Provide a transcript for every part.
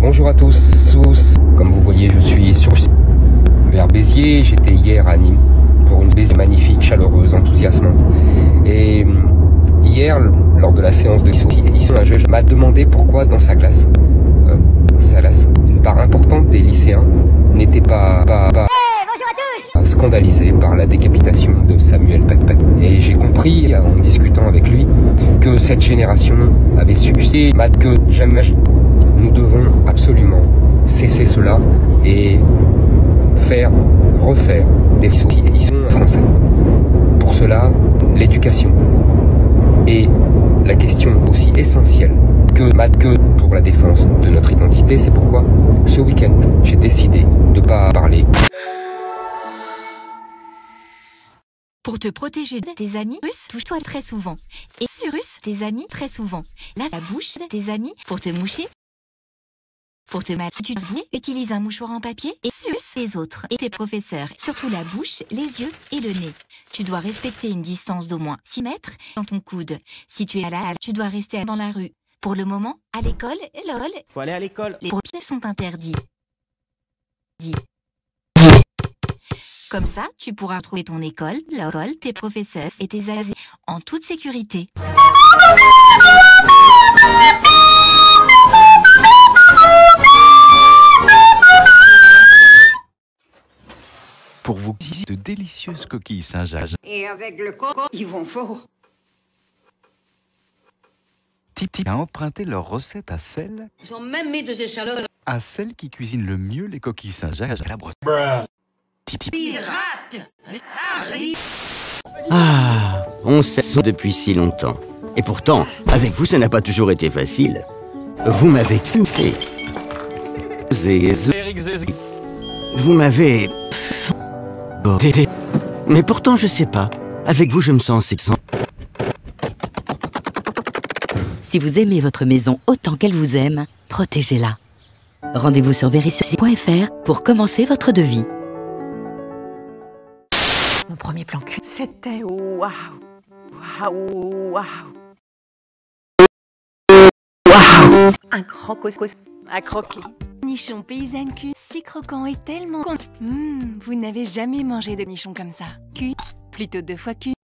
Bonjour à tous. Comme vous voyez, je suis vers Béziers. J'étais hier à Nîmes pour une Béziers magnifique, chaleureuse, enthousiasmante. Et hier, lors de la séance de ici, un juge m'a demandé pourquoi dans sa classe, une part importante des lycéens n'était pas scandalisés par la décapitation de Samuel Paty. Et j'ai compris, en discutant avec lui, que cette génération avait subi que jamais. Nous devons absolument cesser cela et refaire des lycéens français. Pour cela, l'éducation est la question aussi essentielle que pour la défense de notre identité. C'est pourquoi, ce week-end, j'ai décidé de ne pas parler. Pour te protéger de tes amis russes, touche-toi très souvent. Et sur russe, tes amis très souvent. Lave la bouche de tes amis pour te moucher. Pour te maquiller, utilise un mouchoir en papier et suce les autres et tes professeurs, surtout la bouche, les yeux et le nez. Tu dois respecter une distance d'au moins 6 mètres dans ton coude. Si tu es à la halle, tu dois rester dans la rue. Pour le moment, à l'école, faut aller à l'école. Les papiers sont interdits. Comme ça, tu pourras trouver ton école, l'école, tes professeurs et tes amis en toute sécurité. Pour vous de délicieuses coquilles Saint-Jacques. Et avec le coco, ils vont fort. Titi a emprunté leur recette à celle. Ils ont même mis des échalotes. À celle qui cuisine le mieux les coquilles Saint-Jacques à la brosse. Titi. Pirate! Ah, on sait depuis si longtemps. Et pourtant, avec vous, ça n'a pas toujours été facile. Vous m'avez sucé. Vous m'avez... Mais pourtant, je sais pas. Avec vous, je me sens sexant. Si vous aimez votre maison autant qu'elle vous aime, protégez-la. Rendez-vous sur verissusi.fr pour commencer votre devis. Mon premier plan cul, c'était waouh, waouh, waouh, waouh. Un grand couscous à croquer. Nichon paysanne cul, si croquant et tellement con. Vous n'avez jamais mangé de nichon comme ça. Cuit, plutôt 2 fois cuit.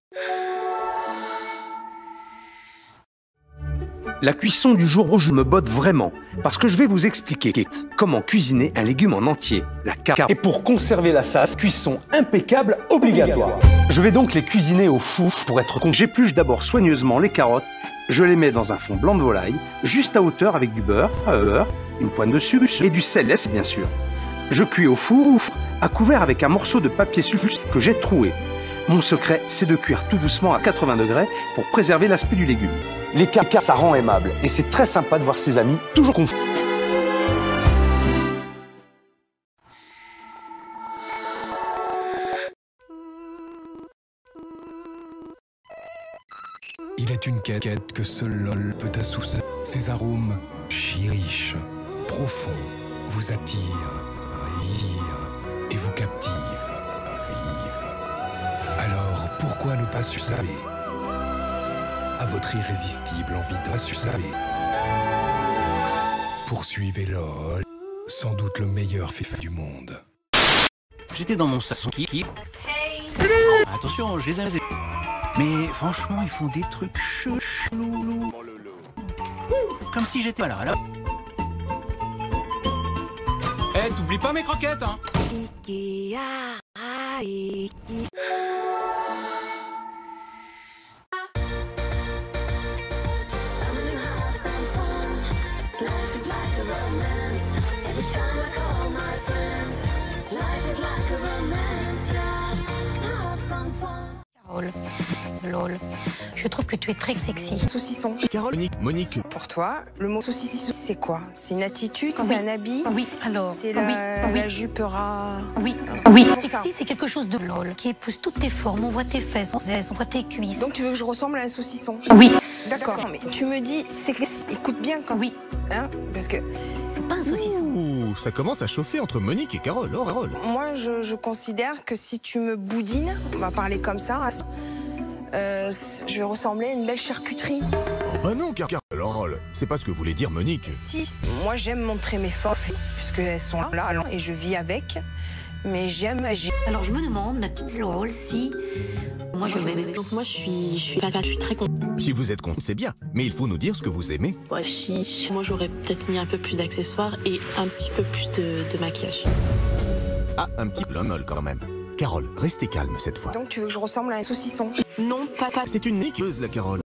La cuisson du jour où je me botte vraiment, parce que je vais vous expliquer comment cuisiner un légume en entier, la carotte. Et pour conserver la sauce, cuisson impeccable obligatoire. Je vais donc les cuisiner au four pour être con. J'épluche d'abord soigneusement les carottes, je les mets dans un fond blanc de volaille, juste à hauteur avec du beurre, une pointe de sucre et du sel, bien sûr. Je cuis au four, à couvert avec un morceau de papier sulfure que j'ai troué. Mon secret, c'est de cuire tout doucement à 80 degrés pour préserver l'aspect du légume. Les caca, ça rend aimable et c'est très sympa de voir ses amis toujours confus. Il est une quête que seul LOL peut assoucer. Ses arômes chiriches, profonds, vous attirent, et vous captivent, vivent. Alors, pourquoi ne pas sucer à votre irrésistible envie de sucer? Poursuivez LOL, sans doute le meilleur fifa du monde. J'étais dans mon salon qui... Hey. Attention, je les ai... Mais franchement, ils font des trucs chelous. Comme si j'étais là. Eh, t'oublies pas mes croquettes, hein. Lol. Je trouve que tu es très sexy. Saucisson. Carole, Monique. Pour toi, le mot saucisson, c'est quoi? C'est une attitude? C'est un habit? Oui, alors. C'est la jupe ras? Oui. Sexy, c'est quelque chose de lol qui épouse toutes tes formes. On voit tes fesses, on voit tes cuisses. Donc tu veux que je ressemble à un saucisson? Oui. D'accord, mais tu me dis, écoute bien quand. Oui. Hein? Parce que. C'est pas un saucisson. Ouh, ça commence à chauffer entre Monique et Carole. Oh, Carole. Moi, je considère que si tu me boudines, on va parler comme ça, Je vais ressembler à une belle charcuterie. Oh bah non, Carole, c'est pas ce que voulait dire Monique. Si, moi j'aime montrer mes forces, puisqu'elles sont là et je vis avec, mais j'aime agir. Alors je me demande, la petite Laurel, si... Moi je m'aime. Donc moi je suis très contente. Si vous êtes con, c'est bien, mais il faut nous dire ce que vous aimez. Ouais, moi j'aurais peut-être mis un peu plus d'accessoires et un petit peu plus de maquillage. Ah, un petit peu molle quand même. Carole, restez calme cette fois. Donc tu veux que je ressemble à un saucisson? Non, pas. C'est une niqueuse, la Carole.